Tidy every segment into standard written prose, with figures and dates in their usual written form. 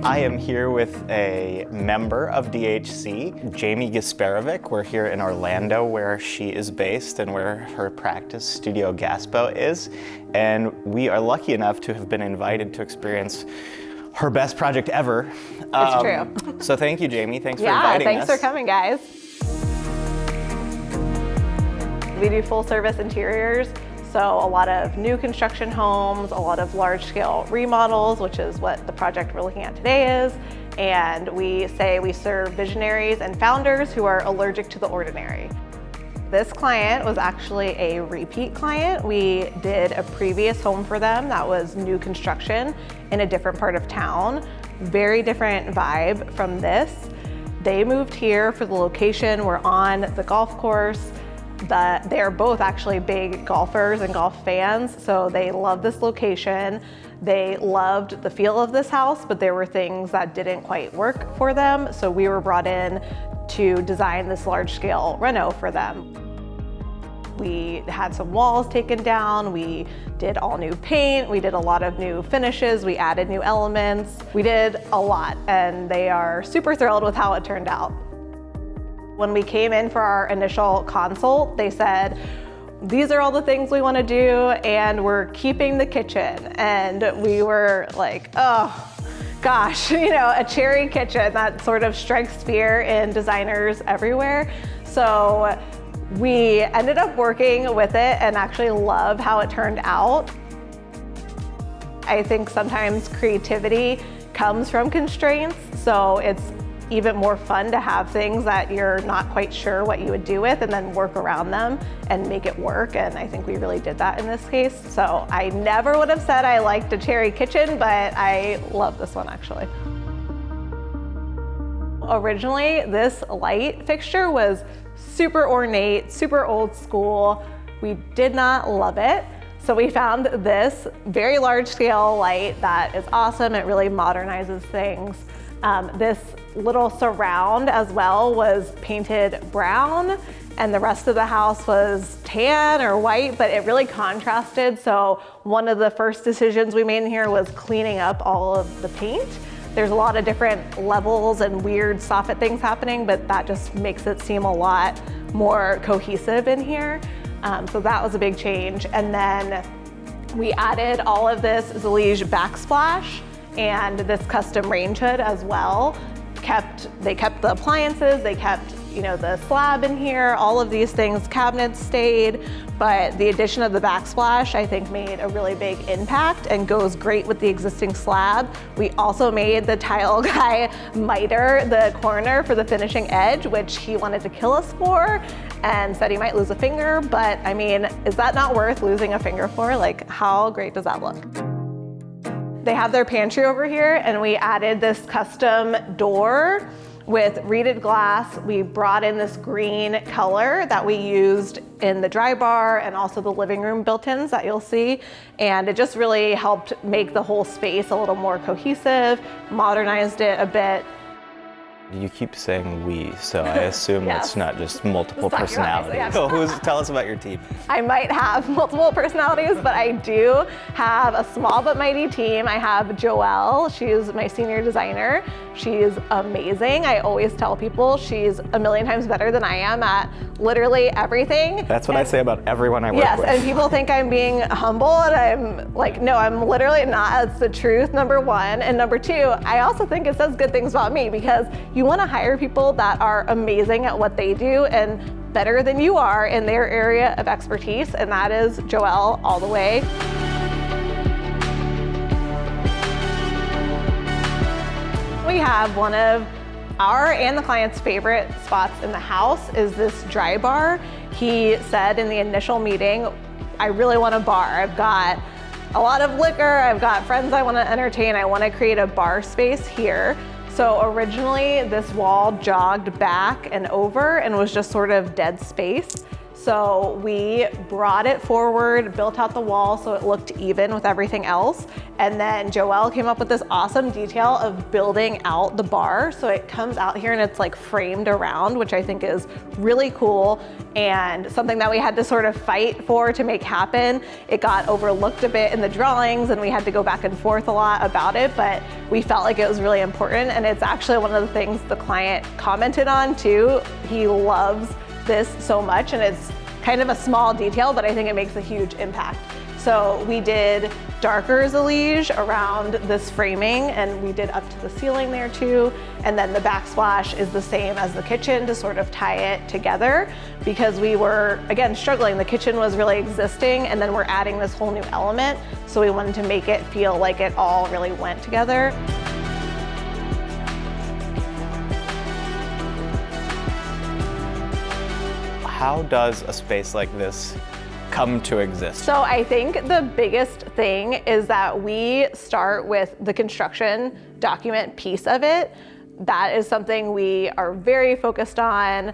I am here with a member of DHC, Jamie Gasparovic. We're here in Orlando where she is based and where her practice, Studio Gaspo, is. And we are lucky enough to have been invited to experience her best project ever. It's true. So thank you, Jamie. Thanks for inviting us. Yeah, thanks for coming, guys. We do full service interiors. So a lot of new construction homes, a lot of large scale remodels, which is what the project we're looking at today is. And we say we serve visionaries and founders who are allergic to the ordinary. This client was actually a repeat client. We did a previous home for them that was new construction in a different part of town. Very different vibe from this. They moved here for the location. We're on the golf course. They're both actually big golfers and golf fans, so they love this location. They loved the feel of this house, but there were things that didn't quite work for them, so we were brought in to design this large-scale reno for them. We had some walls taken down, we did all new paint, we did a lot of new finishes, we added new elements. We did a lot, and they are super thrilled with how it turned out. When we came in for our initial consult, they said, these are all the things we want to do, and we're keeping the kitchen. And we were like, oh gosh, a cherry kitchen, that sort of strikes fear in designers everywhere. So we ended up working with it and actually love how it turned out. I think sometimes creativity comes from constraints, so it's even more fun to have things that you're not quite sure what you would do with and then work around them and make it work. And I think we really did that in this case. So I never would have said I liked a cherry kitchen, but I love this one actually. Originally, this light fixture was super ornate, super old school. We did not love it. So we found this very large scale light that is awesome. It really modernizes things. This little surround as well was painted brown, and the rest of the house was tan or white, but it really contrasted. So one of the first decisions we made in here was cleaning up all of the paint. There's a lot of different levels and weird soffit things happening, but that just makes it seem a lot more cohesive in here. So that was a big change. And then we added all of this Zalige backsplash and this custom range hood as well. They kept the appliances, they kept the slab in here, all of these things, cabinets stayed, but the addition of the backsplash I think made a really big impact and goes great with the existing slab. We also made the tile guy miter the corner for the finishing edge, which he wanted to kill us for and said he might lose a finger, but I mean, is that not worth losing a finger for? Like, how great does that look? They have their pantry over here, and we added this custom door with reeded glass. We brought in this green color that we used in the dry bar and also the living room built-ins that you'll see. And it just really helped make the whole space a little more cohesive, modernized it a bit. You keep saying we, so I assume Yes. it's not just multiple personalities. Yeah. So tell us about your team. I might have multiple personalities, but I do have a small but mighty team. I have Joelle, she's my senior designer. She's amazing. I always tell people she's a million times better than I am at literally everything. That's what I say about everyone I work with. Yes, and people think I'm being humble, and I'm like, no, I'm literally not. It's the truth, number one. And number two, I also think it says good things about me, because you want to hire people that are amazing at what they do and better than you are in their area of expertise, and that is Joelle all the way. We have one of our and the client's favorite spots in the house is this dry bar. He said in the initial meeting, I really want a bar. I've got a lot of liquor, I've got friends I want to entertain, I want to create a bar space here. So originally this wall jogged back and over and was just sort of dead space. So we brought it forward, built out the wall so it looked even with everything else. And then Joelle came up with this awesome detail of building out the bar. So it comes out here and it's like framed around, which I think is really cool and something that we had to sort of fight for to make happen. It got overlooked a bit in the drawings and we had to go back and forth a lot about it, but we felt like it was really important. And it's actually one of the things the client commented on too. He loves this so much, and it's kind of a small detail, but I think it makes a huge impact. So we did darker zelige around this framing, and we did up to the ceiling there too. And then the backsplash is the same as the kitchen to sort of tie it together, because we were, again, struggling. The kitchen was really existing, and then we're adding this whole new element. So we wanted to make it feel like it all really went together. How does a space like this come to exist? So I think the biggest thing is that we start with the construction document piece of it. That is something we are very focused on,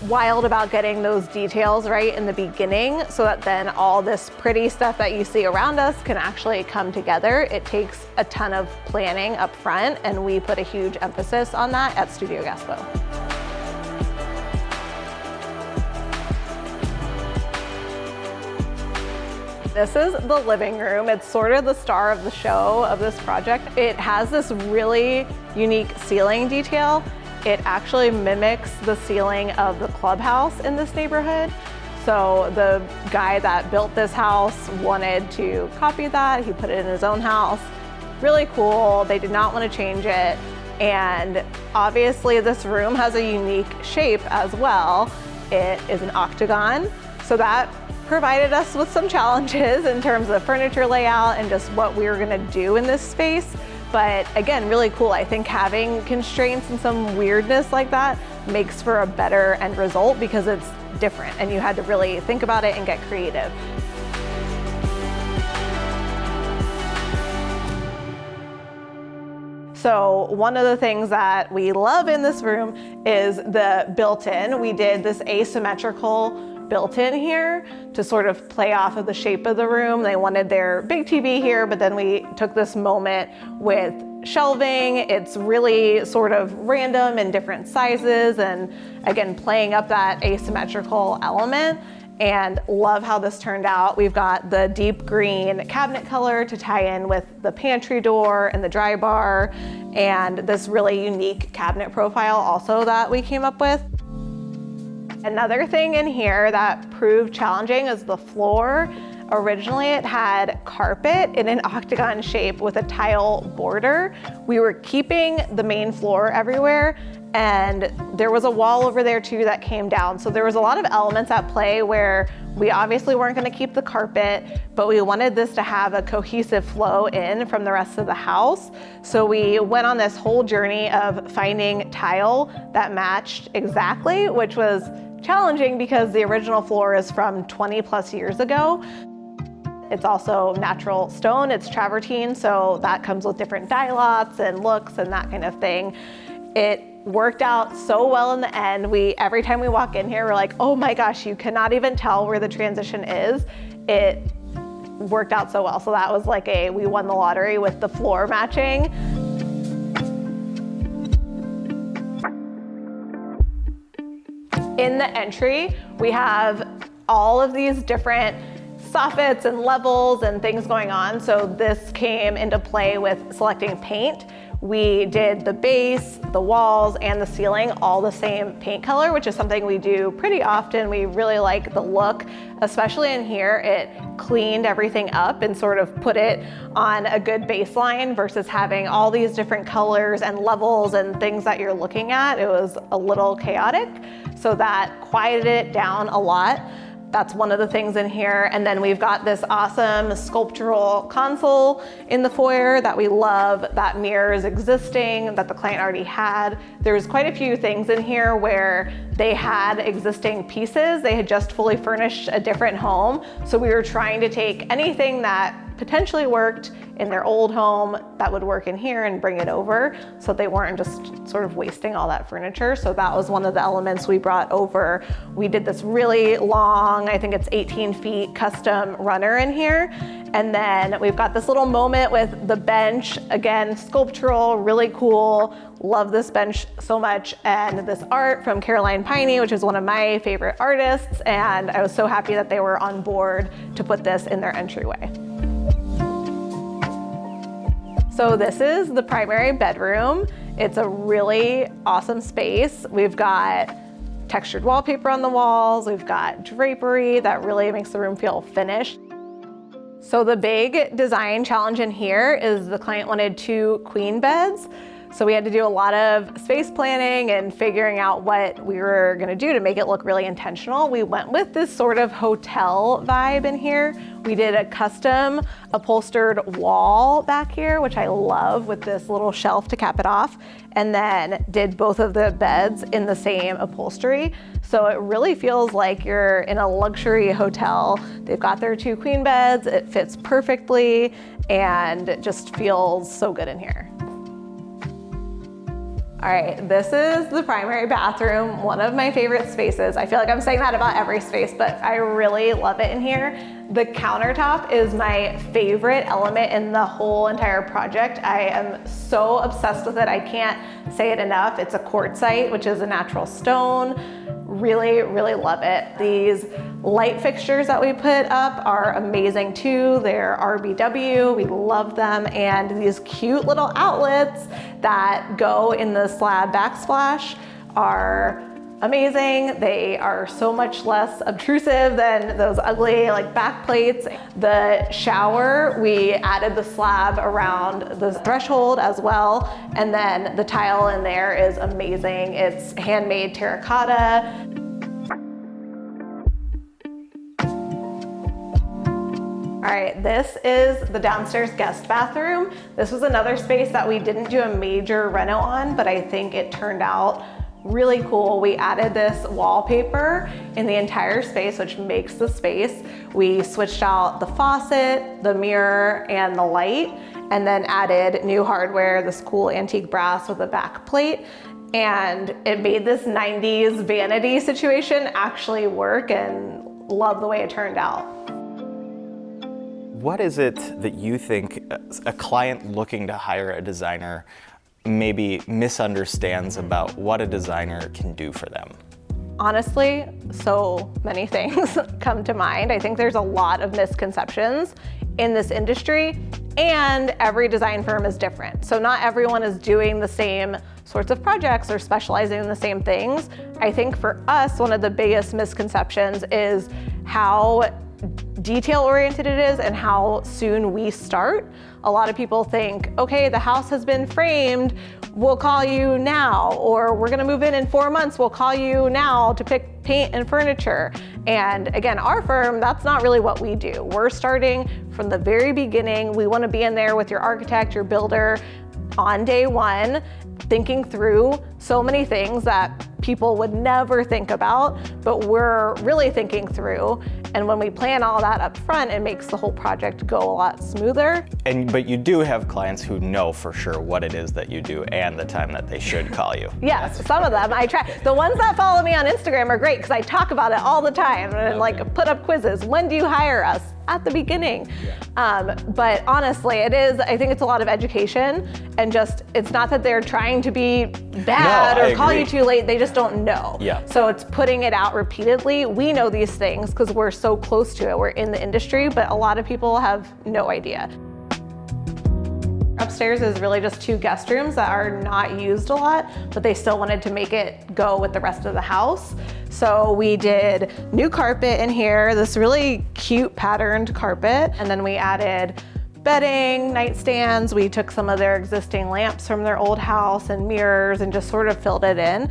wild about getting those details right in the beginning so that then all this pretty stuff that you see around us can actually come together. It takes a ton of planning up front, and we put a huge emphasis on that at Studio Gaspo. This is the living room. It's sort of the star of the show of this project. It has this really unique ceiling detail. It actually mimics the ceiling of the clubhouse in this neighborhood. So the guy that built this house wanted to copy that. He put it in his own house. Really cool. They did not want to change it. And obviously this room has a unique shape as well. It is an octagon. So that provided us with some challenges in terms of furniture layout and just what we were gonna do in this space. But again, really cool. I think having constraints and some weirdness like that makes for a better end result because it's different and you had to really think about it and get creative. So one of the things that we love in this room is the built-in. We did this asymmetrical built-in here to sort of play off of the shape of the room. They wanted their big TV here, but then we took this moment with shelving. It's really sort of random in different sizes and again, playing up that asymmetrical element, and love how this turned out. We've got the deep green cabinet color to tie in with the pantry door and the dry bar, and this really unique cabinet profile also that we came up with. Another thing in here that proved challenging is the floor. Originally it had carpet in an octagon shape with a tile border. We were keeping the main floor everywhere, and there was a wall over there too that came down. So there was a lot of elements at play where we obviously weren't gonna keep the carpet, but we wanted this to have a cohesive flow in from the rest of the house. So we went on this whole journey of finding tile that matched exactly, which was challenging because the original floor is from 20 plus years ago. It's also natural stone, it's travertine, so that comes with different dye lots and looks and that kind of thing. It worked out so well in the end. Every time we walk in here, we're like, oh my gosh, you cannot even tell where the transition is. It worked out so well. So that was like we won the lottery with the floor matching. In the entry, we have all of these different soffits and levels and things going on. So this came into play with selecting paint. We did the base, the walls, and the ceiling all the same paint color, which is something we do pretty often. We really like the look, especially in here. It cleaned everything up and sort of put it on a good baseline versus having all these different colors and levels and things that you're looking at. It was a little chaotic, so that quieted it down a lot. That's one of the things in here. And then we've got this awesome sculptural console in the foyer that we love, that mirrors existing, that the client already had. There's quite a few things in here where they had existing pieces. They had just fully furnished a different home. So we were trying to take anything that potentially worked in their old home that would work in here and bring it over, so they weren't just sort of wasting all that furniture. So that was one of the elements we brought over. We did this really long, I think it's 18 feet, custom runner in here. And then we've got this little moment with the bench, again, sculptural, really cool. Love this bench so much. And this art from Caroline Piney, which is one of my favorite artists. And I was so happy that they were on board to put this in their entryway. So this is the primary bedroom. It's a really awesome space. We've got textured wallpaper on the walls. We've got drapery that really makes the room feel finished. So the big design challenge in here is the client wanted 2 queen beds. So we had to do a lot of space planning and figuring out what we were gonna do to make it look really intentional. We went with this sort of hotel vibe in here. We did a custom upholstered wall back here, which I love, with this little shelf to cap it off, and then did both of the beds in the same upholstery. So it really feels like you're in a luxury hotel. They've got their 2 queen beds, it fits perfectly, and it just feels so good in here. All right, this is the primary bathroom, one of my favorite spaces. I feel like I'm saying that about every space, but I really love it in here. The countertop is my favorite element in the whole entire project. I am so obsessed with it. I can't say it enough. It's a quartzite, which is a natural stone. Really, really love it. These light fixtures that we put up are amazing too. They're RBW, we love them. And these cute little outlets that go in the slab backsplash are amazing. They are so much less obtrusive than those ugly like back plates. The shower, we added the slab around the threshold as well. And then the tile in there is amazing. It's handmade terracotta. All right, this is the downstairs guest bathroom. This was another space that we didn't do a major reno on, but I think it turned out really cool. We added this wallpaper in the entire space, which makes the space. We switched out the faucet, the mirror, and the light, and then added new hardware, this cool antique brass with a back plate. And it made this 90s vanity situation actually work, and love the way it turned out. What is it that you think a client looking to hire a designer maybe misunderstands about what a designer can do for them? Honestly, so many things come to mind. I think there's a lot of misconceptions in this industry, and every design firm is different. So not everyone is doing the same sorts of projects or specializing in the same things. I think for us, one of the biggest misconceptions is how detail-oriented it is and how soon we start. A lot of people think, okay, the house has been framed, we'll call you now, or we're gonna move in 4 months, we'll call you now to pick paint and furniture. And again, our firm, that's not really what we do. We're starting from the very beginning. We wanna be in there with your architect, your builder on day one, thinking through so many things that people would never think about, but we're really thinking through. And when we plan all that up front, it makes the whole project go a lot smoother. But you do have clients who know for sure what it is that you do and the time that they should call you. Yes, some of them I try. The ones that follow me on Instagram are great because I talk about it all the time and like put up quizzes. When do you hire us? At the beginning. Yeah. But honestly, I think it's a lot of education, and just, it's not that they're trying to be bad or call you too late, they just don't know. Yeah. So it's putting it out repeatedly. We know these things because we're so close to it. We're in the industry, but a lot of people have no idea. Upstairs is really just 2 guest rooms that are not used a lot, but they still wanted to make it go with the rest of the house. So we did new carpet in here, this really cute patterned carpet, and then we added bedding, nightstands. We took some of their existing lamps from their old house and mirrors and just sort of filled it in.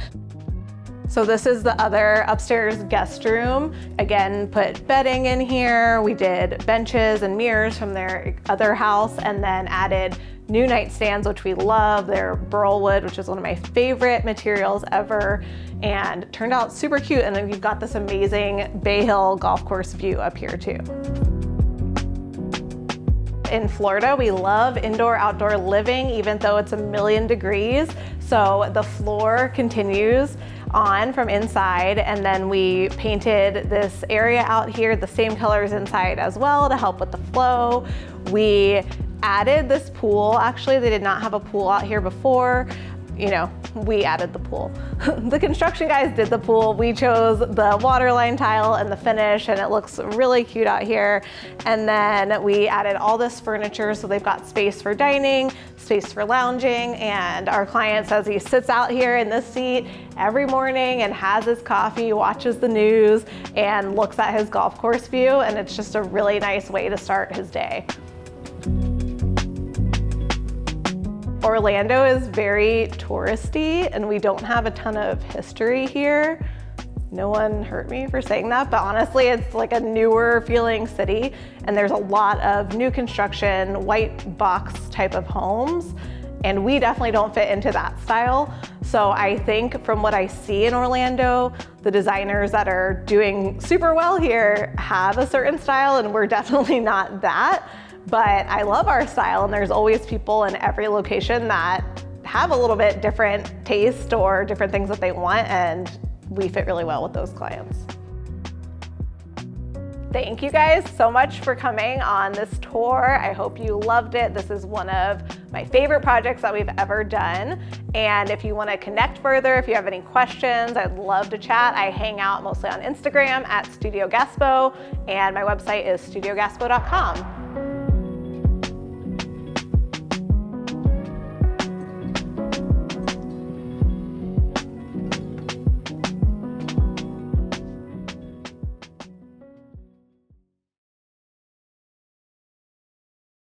So this is the other upstairs guest room. Again, put bedding in here. We did benches and mirrors from their other house, and then added new nightstands, which we love. They're burl wood, which is one of my favorite materials ever, and turned out super cute. And then you've got this amazing Bay Hill golf course view up here too. In Florida, we love indoor-outdoor living, even though it's 1,000,000 degrees. So the floor continues on from inside, and then we painted this area out here the same colors inside as well to help with the flow. We added this pool. Actually, they did not have a pool out here before. You know, we added the pool. The construction guys did the pool. We chose the waterline tile and the finish, and it looks really cute out here. And then we added all this furniture, so they've got space for dining, space for lounging, and our client says he sits out here in this seat every morning and has his coffee, watches the news, and looks at his golf course view, and it's just a really nice way to start his day. Orlando is very touristy, and we don't have a ton of history here. No one hurt me for saying that, but honestly, it's like a newer feeling city, and there's a lot of new construction, white box type of homes, and we definitely don't fit into that style. So I think from what I see in Orlando, the designers that are doing super well here have a certain style, and we're definitely not that. But I love our style, and there's always people in every location that have a little bit different taste or different things that they want, and we fit really well with those clients. Thank you guys so much for coming on this tour. I hope you loved it. This is one of my favorite projects that we've ever done. And if you want to connect further, if you have any questions, I'd love to chat. I hang out mostly on Instagram at Studio Gaspo, and my website is studiogaspo.com.